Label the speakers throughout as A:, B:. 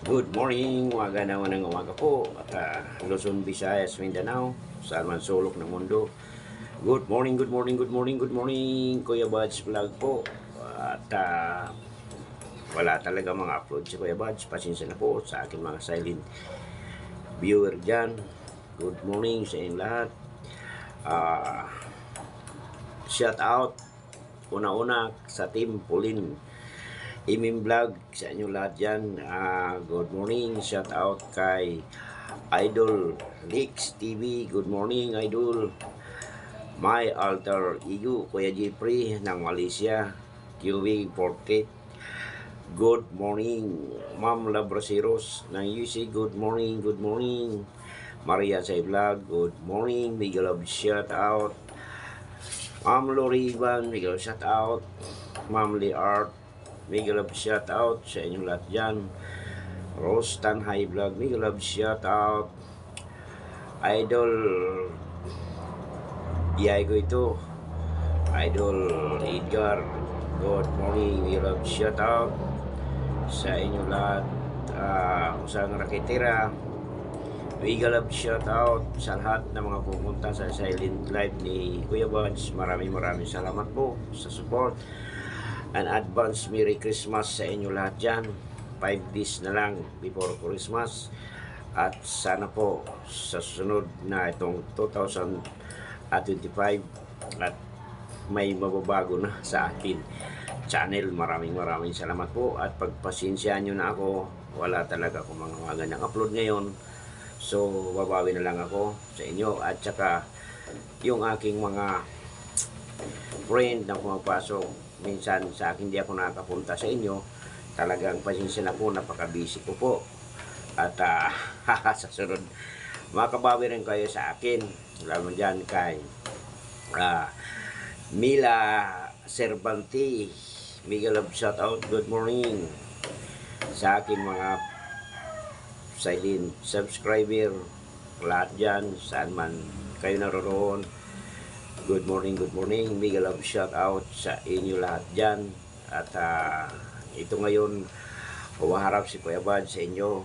A: Good morning, magandang ng umaga po at Luzon, Visayas, Mindanao, saan man sulok ng mundo. Good morning, good morning, good morning, good morning, Kuya Buds Vlog po. At wala talaga mga upload si Kuya Buds, pasensya na po sa akin mga silent viewer dyan. Good morning sa inyong lahat. Ah, Shout out una-una sa Team Pauline Imim Vlog sa inyo lahat dyan. Good morning, shout out kay Idol Leaks TV. Good morning, Idol. My alter ego, Kuya Jeffrey ng Malaysia, QV Portrait. Good morning, Ma'am Labrasiros ng UC. Good morning, good morning. Maria Say Vlog, good morning. Miguel of shout out. Ma'am Lori Ivan, Miguel shout out. Ma'am Lee Art, Miguel of shout out sa inyong lahat dyan. Rose Tan High Vlog, Miguel of shout out. Idol Diego ito, Idol Edgar, good morning, Miguel of shout out sa inyong lahat. Usang Rakitira, Miguel of shout out sa lahat ng mga pumunta sa silent live ni Kuya Buds. Maraming salamat po sa support. An advance Merry Christmas sa inyo lahat dyan. 5 days na lang before Christmas. At sana po sa susunod na itong 2025 at may mababago na sa akin channel. Maraming salamat po at pagpasensyahan nyo na ako. Wala talaga akong mga magandang upload ngayon. So babawi na lang ako sa inyo at saka yung aking mga friend na pumapasok minsan sa akin, hindi ako nakakapunta sa inyo. Talagang pasensya na po, napaka-busy ko po. At sa sunod, makabawi rin kayo sa akin. Lalo dyan kay Mila Cervanti. Miguel of shout out, good morning. Sa akin mga silent subscriber, lahat dyan, saan man kayo naroon. Good morning, Miguel of shout out sa inyo lahat dyan. At ito ngayon, humaharap si Kuya Bud sa inyo.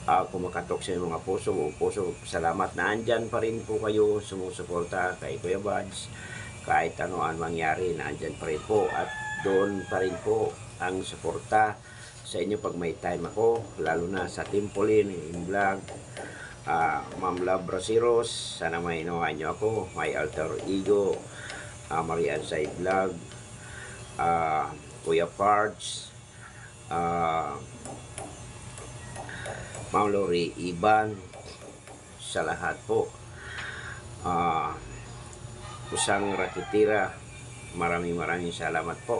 A: Kumakatok sa mga puso, salamat na andyan pa rin po kayo sumusuporta kay Kuya Buds. Kahit ano ang mangyari, na andyan pa rin po. At doon pa rin po ang suporta sa inyo pag may time ako, lalo na sa Team Pauline in vlog. Ma'am Love Brasiros, sana may inawa nyo ako. My alter ego, Marian Say Vlog, Kuya Parts, Ma'am Lori Iban, sa lahat po. Usang Rakitira, maraming salamat po.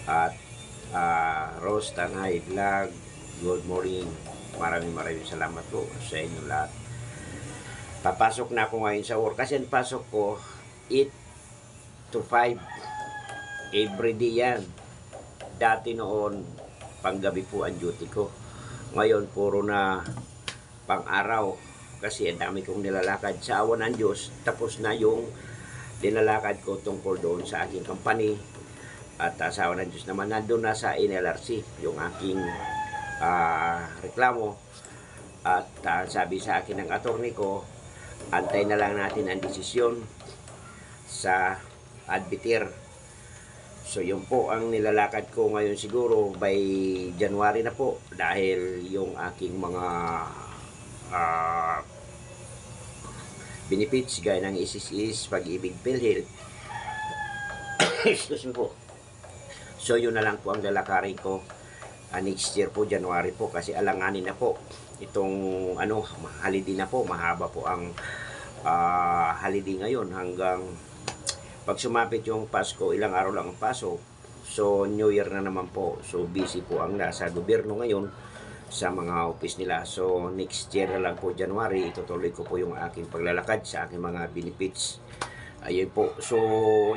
A: At Rose Tanay Vlog, good morning. Maraming salamat po sa inyo lahat. Papasok na ako ngayon sa work kasi ang pasok ko 8 to 5 everyday yan. Dati noon panggabi po ang duty ko. Ngayon puro na pang-araw kasi ang dami kong nilalakad sa awan ng Diyos. Tapos na yung nilalakad ko tungkol doon sa aking company. At sa awan ng Diyos naman nandun na sa NLRC yung aking reklamo. At sabi sa akin ng attorney ko, antay na lang natin ang desisyon sa adbitir. So yun po ang nilalakad ko ngayon, siguro by January na po, dahil yung aking mga benefits gaya ng SSS, Pag-ibig, PhilHealth excuse me po. So yun na lang po ang lalakarin ko next year po, January po, kasi alanganin na po itong holiday na po. Mahaba po ang holiday ngayon hanggang pag sumapit yung Pasko, ilang araw lang ang pasok. So New Year na naman po. So busy po ang nasa gobyerno ngayon sa mga office nila. So next year na lang po, January, itutuloy ko po yung aking paglalakad sa aking mga benefits. Ayun po. So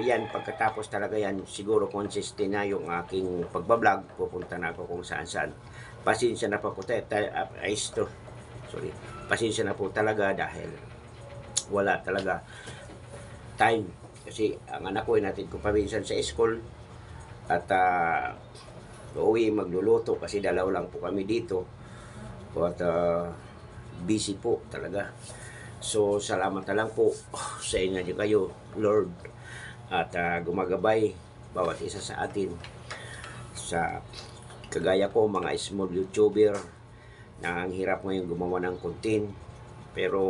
A: yan, pagkatapos talaga yan, siguro consistent na yung aking pagbablog. Pupunta na ako kung saan. Pasensya na po po sorry. Pasensya na po talaga dahil wala talaga time. Kasi ang anak ko ay natin ko paminsan sa school. At Uuwi magluluto kasi dalaw lang po kami dito. At busy po talaga. So salamat na lang po sa inyo kayo, Lord. At gumagabay bawat isa sa atin. Sa kagaya ko, mga small YouTuber na ang hirap ngayon gumawa ng content. Pero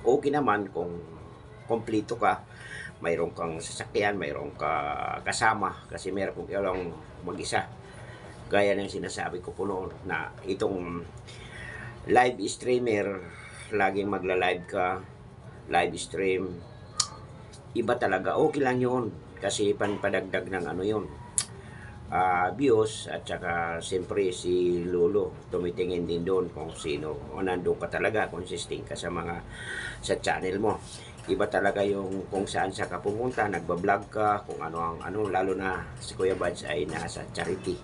A: okay naman kung kompleto ka, mayroon kang sasakyan, mayroon ka kasama, kasi meron kong lang mag-isa. Gaya ng sinasabi ko po noon na itong live streamer, laging magla-live ka, live stream, iba talaga, okay lang yun kasi panpadagdag ng ano yun, views. At saka siyempre si Lolo tumitingin din doon kung sino o nandun ka talaga, consisting ka sa channel mo. Iba talaga yung kung saan sa ka pumunta, nagbablog ka, kung ano ang ano, lalo na si Kuya Buds ay nasa charity.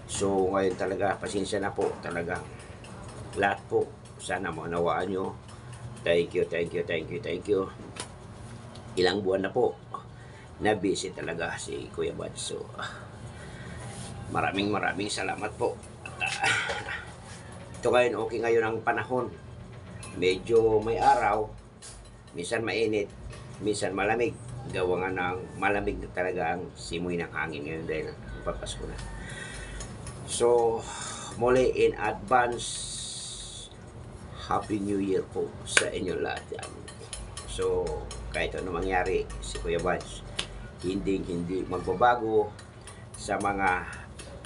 A: So ngayon talaga, pasensya na po talaga lahat po, sana maunawaan nyo. Thank you. Ilang buwan na po na busy talaga si Kuya Buds. So maraming salamat po. At ito ngayon, okay ngayon ang panahon. Medyo may araw, minsan mainit, minsan malamig. Gawa nga ng malamig na talaga ang simoy ng hangin ngayon dahil papasko na. So muli in advance, Happy New Year po sa inyo lahat yan. So kahit ano mangyari, si Kuya Buds hindi magbabago sa mga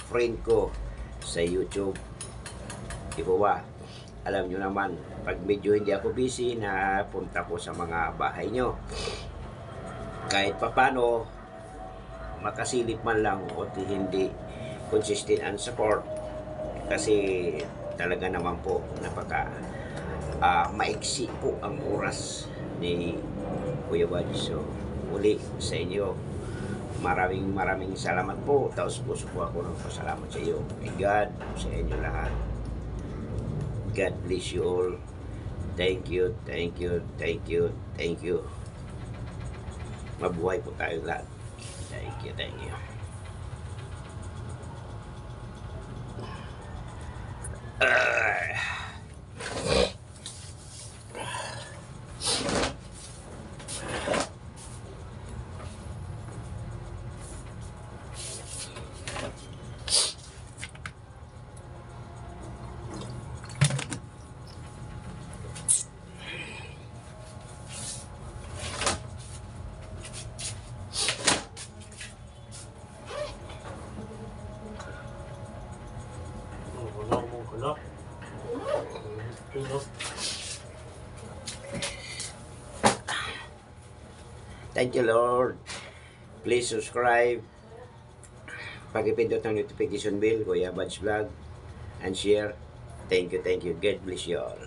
A: friend ko sa YouTube. Di po ba? Alam nyo naman, pag medyo hindi ako busy, na punta po sa mga bahay nyo. Kahit papano, makasilip man lang o hindi consistent and support. Kasi talaga naman po, maiksi po ang oras ni Kuya Buds. So, uli sa inyo, maraming salamat po. Taos puso po ako ng pasalamat sa iyo. May God sa inyo lahat. God bless you all. Thank you. Mabuhay po tayo lahat. Thank you. Thank you, Lord. Please subscribe. Pag-ipindot ng notification bell, Kuya Buds Vlog, and share. Thank you. God bless you all.